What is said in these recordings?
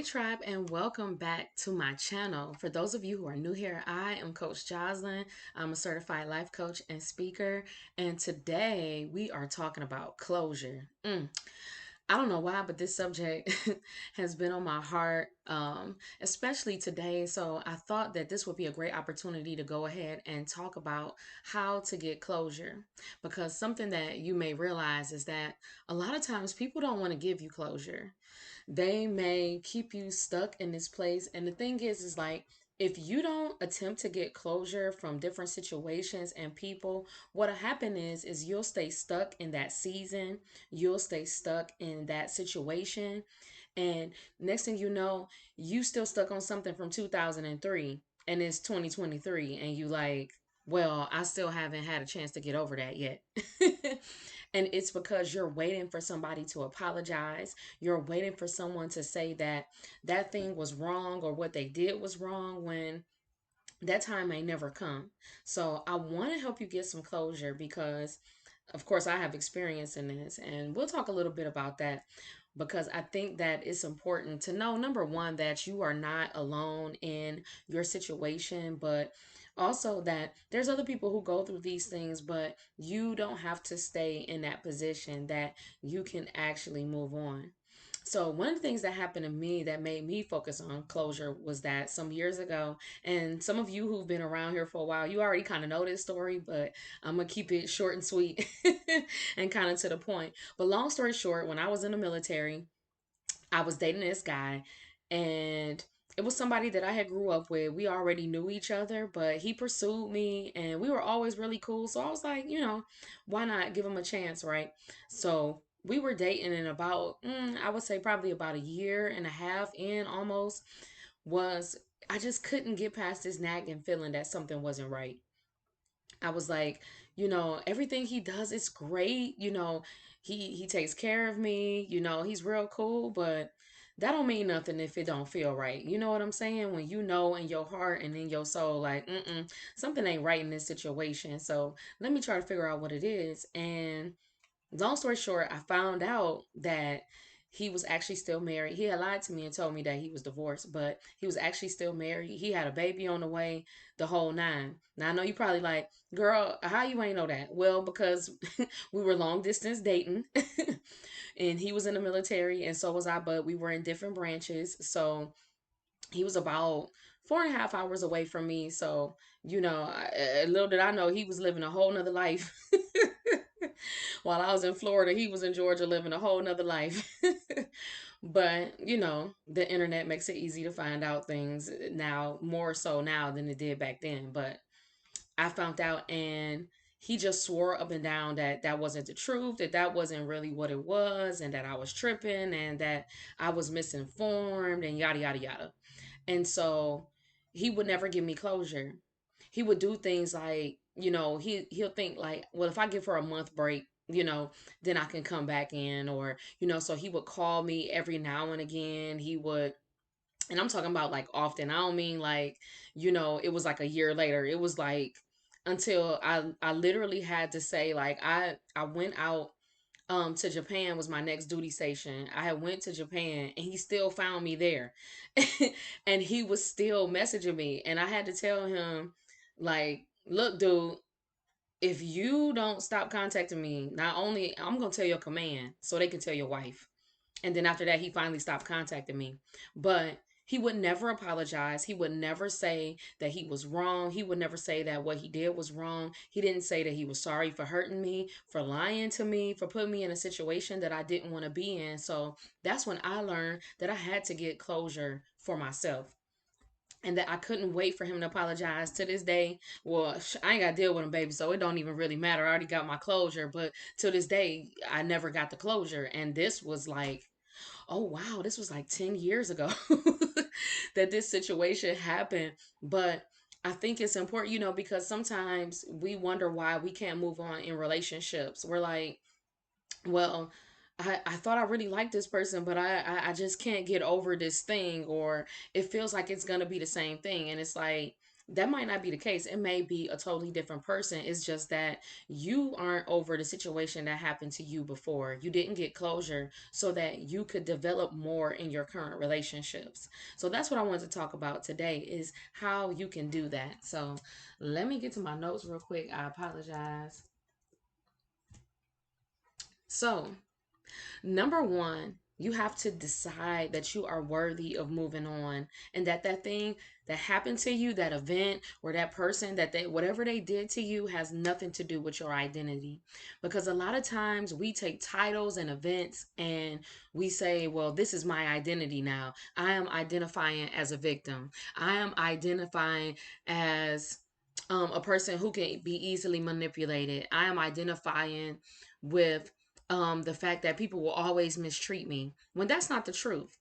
Tribe, and welcome back to my channel. For those of you who are new here, I am Coach Jocelyn. I'm a certified life coach and speaker, and today we are talking about closure. I don't know why, but this subject has been on my heart, especially today. So I thought that this would be a great opportunity to go ahead and talk about how to get closure. Because something that you may realize is that a lot of times people don't want to give you closure. They may keep you stuck in this place. And the thing is like, if you don't attempt to get closure from different situations and people, what'll happen is you'll stay stuck in that season. You'll stay stuck in that situation. And next thing you know, you still stuck on something from 2003 and it's 2023 and you like, well, I still haven't had a chance to get over that yet. And it's because you're waiting for somebody to apologize. You're waiting for someone to say that that thing was wrong or what they did was wrong when that time may never come. So I want to help you get some closure because, of course, I have experience in this, and we'll talk a little bit about that because I think that it's important to know number one, that you are not alone in your situation, but also that there's other people who go through these things, but you don't have to stay in that position, that you can actually move on. So, one of the things that happened to me that made me focus on closure was that some years ago, and some of you who've been around here for a while, you already kind of know this story, but I'm going to keep it short and sweet and kind of to the point. But long story short, when I was in the military, I was dating this guy, and it was somebody that I had grew up with. We already knew each other, but he pursued me and we were always really cool. So I was like, why not give him a chance, right? So we were dating in about, I would say probably about a year and a half in almost, was I just couldn't get past this nagging feeling that something wasn't right. I was like, everything he does is great. He takes care of me. He's real cool, but that don't mean nothing if it don't feel right. You know what I'm saying? When you know in your heart and in your soul, like, something ain't right in this situation. So let me try to figure out what it is. And long story short, I found out that he was actually still married. He had lied to me and told me that he was divorced, but he was actually still married. He had a baby on the way, the whole nine. Now I know you probably like, girl, how you ain't know that? Well, because we were long distance dating and he was in the military and so was I, but we were in different branches. So he was about 4.5 hours away from me. So, little did I know he was living a whole nother life. While I was in Florida, he was in Georgia living a whole nother life. But, the internet makes it easy to find out things now, more so now than it did back then. But I found out, and he just swore up and down that that wasn't the truth, that that wasn't really what it was, and that I was tripping, and that I was misinformed, and yada, yada, yada. And so he would never give me closure. He would do things like, he'll think like, well, if I give her a month break, then I can come back in, or, so he would call me every now and again. He would, and I'm talking about like often. I don't mean like, it was like a year later. It was like until I literally had to say like I went out to Japan, was my next duty station. I had went to Japan and he still found me there. And he was still messaging me, and I had to tell him like, look, dude, if you don't stop contacting me, not only I'm going to tell your command so they can tell your wife. And then after that, he finally stopped contacting me. But he would never apologize. He would never say that he was wrong. He would never say that what he did was wrong. He didn't say that he was sorry for hurting me, for lying to me, for putting me in a situation that I didn't want to be in. So that's when I learned that I had to get closure for myself, and that I couldn't wait for him to apologize. To this day, well, I ain't got to deal with him, baby, so it don't even really matter. I already got my closure, but to this day, I never got the closure. And this was like, oh wow, this was like 10 years ago that this situation happened. But I think it's important, because sometimes we wonder why we can't move on in relationships. We're like, well, I thought I really liked this person, but I just can't get over this thing, or it feels like it's gonna be the same thing. And it's like, That might not be the case. It may be a totally different person. It's just that you aren't over the situation that happened to you before. You didn't get closure so that you could develop more in your current relationships. So that's what I wanted to talk about today is how you can do that. So let me get to my notes real quick. I apologize. So, number one, you have to decide that you are worthy of moving on and that that thing that happened to you, that event or that person that they whatever they did to you has nothing to do with your identity. Because a lot of times we take titles and events and we say, well, this is my identity now. I am identifying as a victim. I am identifying as a person who can be easily manipulated. I am identifying with the fact that people will always mistreat me when that's not the truth.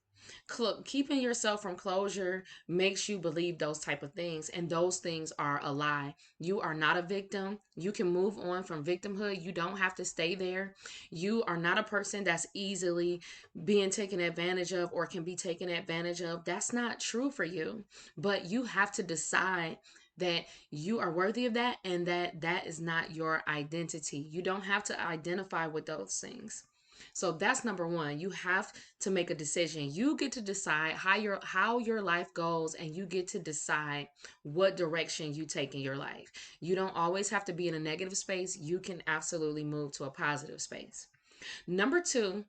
Keeping yourself from closure makes you believe those type of things, and those things are a lie. You are not a victim. You can move on from victimhood. You don't have to stay there. You are not a person that's easily being taken advantage of or can be taken advantage of. That's not true for you. But you have to decide that you are worthy of that and that that is not your identity. You don't have to identify with those things. So that's number one. You have to make a decision. You get to decide how your life goes, and you get to decide what direction you take in your life. You don't always have to be in a negative space. You can absolutely move to a positive space. Number two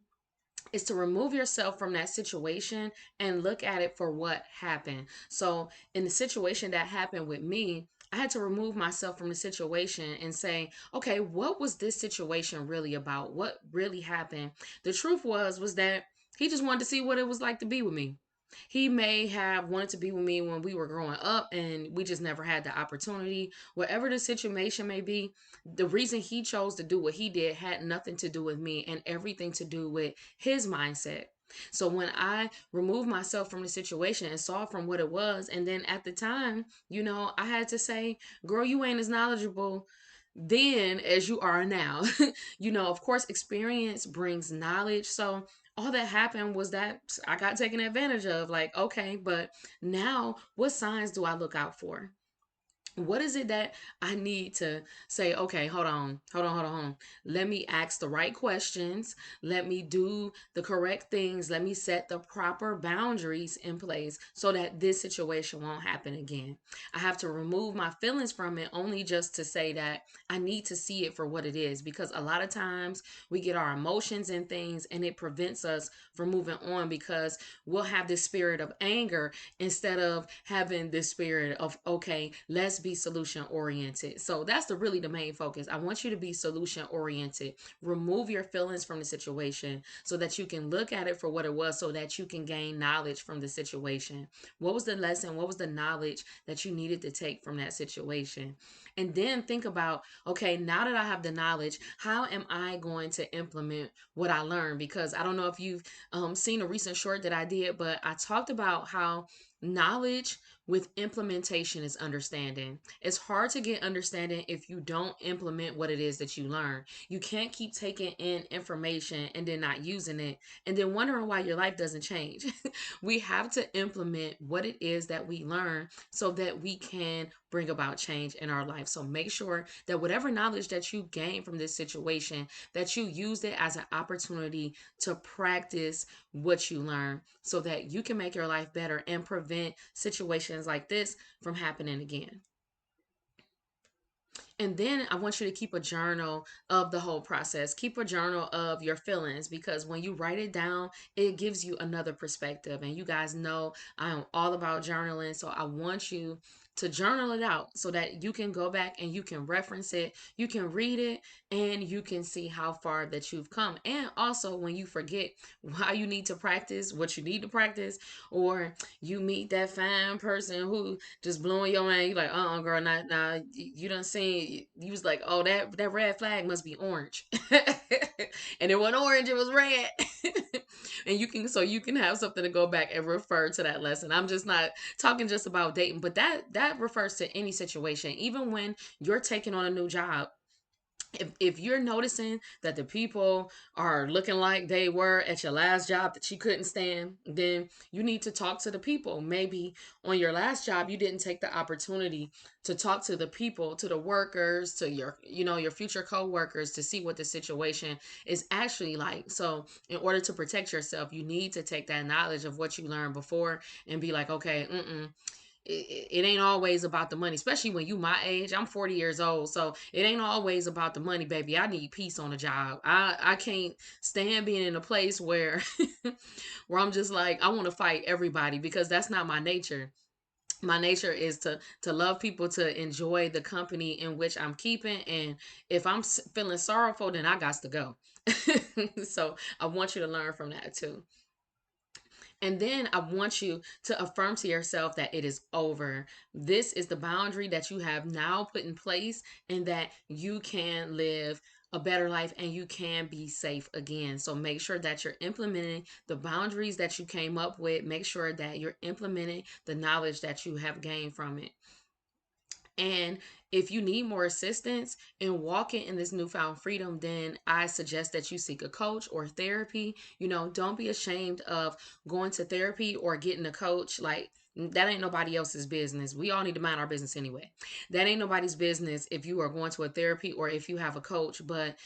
is to remove yourself from that situation and look at it for what happened. So, in the situation that happened with me, I had to remove myself from the situation and say, okay, what was this situation really about? What really happened? The truth was that he just wanted to see what it was like to be with me. He may have wanted to be with me when we were growing up and we just never had the opportunity. Whatever the situation may be, the reason he chose to do what he did had nothing to do with me and everything to do with his mindset. So when I removed myself from the situation and saw from what it was, and then at the time, I had to say, girl, you ain't as knowledgeable then as you are now. Of course, experience brings knowledge. So all that happened was that I got taken advantage of. Like, okay, but now what signs do I look out for? What is it that I need to say, okay, hold on. Let me ask the right questions. Let me do the correct things. Let me set the proper boundaries in place so that this situation won't happen again. I have to remove my feelings from it only just to say that I need to see it for what it is, because a lot of times we get our emotions in things and it prevents us from moving on, because we'll have this spirit of anger instead of having this spirit of, okay, let's be solution oriented. So that's the main focus. I want you to be solution oriented. Remove your feelings from the situation so that you can look at it for what it was, so that you can gain knowledge from the situation. What was the lesson? What was the knowledge that you needed to take from that situation? And then think about, okay, now that I have the knowledge, how am I going to implement what I learned? Because I don't know if you've seen a recent short that I did, but I talked about how knowledge with implementation is understanding. It's hard to get understanding if you don't implement what it is that you learn. You can't keep taking in information and then not using it and then wondering why your life doesn't change. We have to implement what it is that we learn so that we can bring about change in our life. So make sure that whatever knowledge that you gain from this situation, that you use it as an opportunity to practice what you learn so that you can make your life better and prevent situations like this from happening again. And then I want you to keep a journal of the whole process. Keep a journal of your feelings, because when you write it down, it gives you another perspective. And you guys know I am all about journaling. So I want you to journal it out so that you can go back and you can reference it, you can read it, and you can see how far that you've come. And also, when you forget why you need to practice what you need to practice, or you meet that fine person who just blowing your mind, you like, girl, not nah, you done seen, you was like, oh, that red flag must be orange. And it wasn't orange, it was red. And you can have something to go back and refer to that lesson. I'm just not talking just about dating, but that refers to any situation. Even when you're taking on a new job, If you're noticing that the people are looking like they were at your last job that you couldn't stand, then you need to talk to the people. Maybe on your last job you didn't take the opportunity to talk to the people, to the workers, to your, your future co-workers, to see what the situation is actually like. So in order to protect yourself, you need to take that knowledge of what you learned before and be like, okay, it ain't always about the money, especially when you my age. I'm 40 years old, so it ain't always about the money, baby. I need peace on the job. I can't stand being in a place where where I'm just like, I want to fight everybody, because that's not my nature. My nature is to love people, to enjoy the company in which I'm keeping, and if I'm feeling sorrowful, then I got to go. So I want you to learn from that too. And then I want you to affirm to yourself that it is over. This is the boundary that you have now put in place, and that you can live a better life and you can be safe again. So make sure that you're implementing the boundaries that you came up with. Make sure that you're implementing the knowledge that you have gained from it. And if you need more assistance in walking in this newfound freedom, then I suggest that you seek a coach or therapy. Don't be ashamed of going to therapy or getting a coach. Like, that ain't nobody else's business. We all need to mind our business anyway. That ain't nobody's business if you are going to a therapy or if you have a coach. But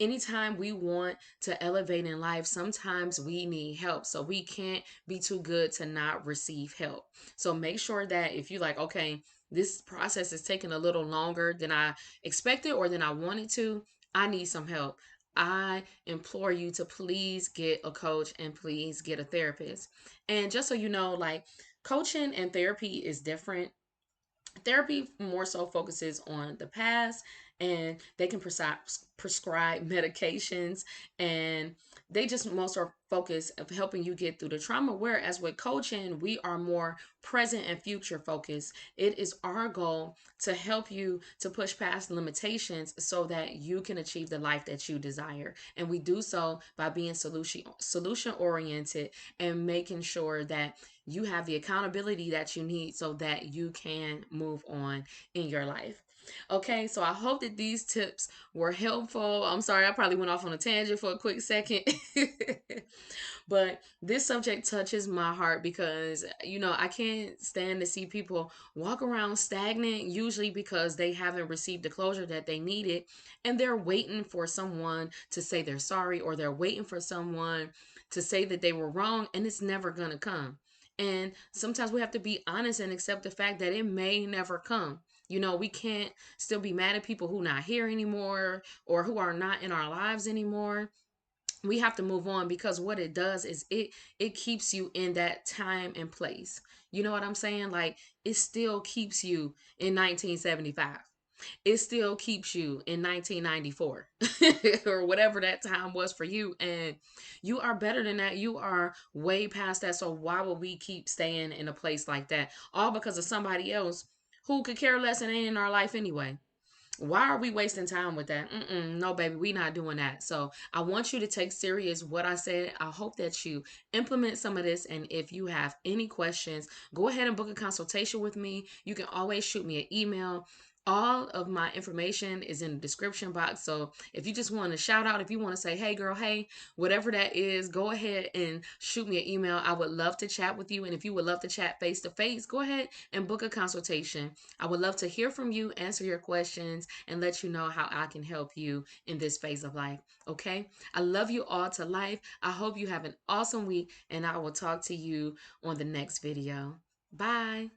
anytime we want to elevate in life, sometimes we need help. So we can't be too good to not receive help. So make sure that if you like, okay, this process is taking a little longer than I expected or than I wanted to, I need some help. I implore you to please get a coach and please get a therapist. And just so you know, like, coaching and therapy is different. Therapy more so focuses on the past, and they can prescribe medications, and they just most are focused of helping you get through the trauma. Whereas with coaching, we are more present and future focused. It is our goal to help you to push past limitations so that you can achieve the life that you desire. And we do so by being solution oriented and making sure that you have the accountability that you need so that you can move on in your life. Okay, so I hope that these tips were helpful. I'm sorry, I probably went off on a tangent for a quick second. But this subject touches my heart because, I can't stand to see people walk around stagnant, usually because they haven't received the closure that they needed. And they're waiting for someone to say they're sorry, or they're waiting for someone to say that they were wrong, and it's never going to come. And sometimes we have to be honest and accept the fact that it may never come. We can't still be mad at people who not here anymore or who are not in our lives anymore. We have to move on, because what it does is it keeps you in that time and place. You know what I'm saying? Like, it still keeps you in 1975. It still keeps you in 1994 or whatever that time was for you. And you are better than that. You are way past that. So why would we keep staying in a place like that, all because of somebody else who could care less and ain't in our life anyway? Why are we wasting time with that? No, baby, we not doing that. So I want you to take serious what I said. I hope that you implement some of this. And if you have any questions, go ahead and book a consultation with me. You can always shoot me an email. All of my information is in the description box. So if you just want to shout out, if you want to say, hey girl, hey, whatever that is, go ahead and shoot me an email. I would love to chat with you. And if you would love to chat face to face, go ahead and book a consultation. I would love to hear from you, answer your questions, and let you know how I can help you in this phase of life. Okay? I love you all to life. I hope you have an awesome week, and I will talk to you on the next video. Bye.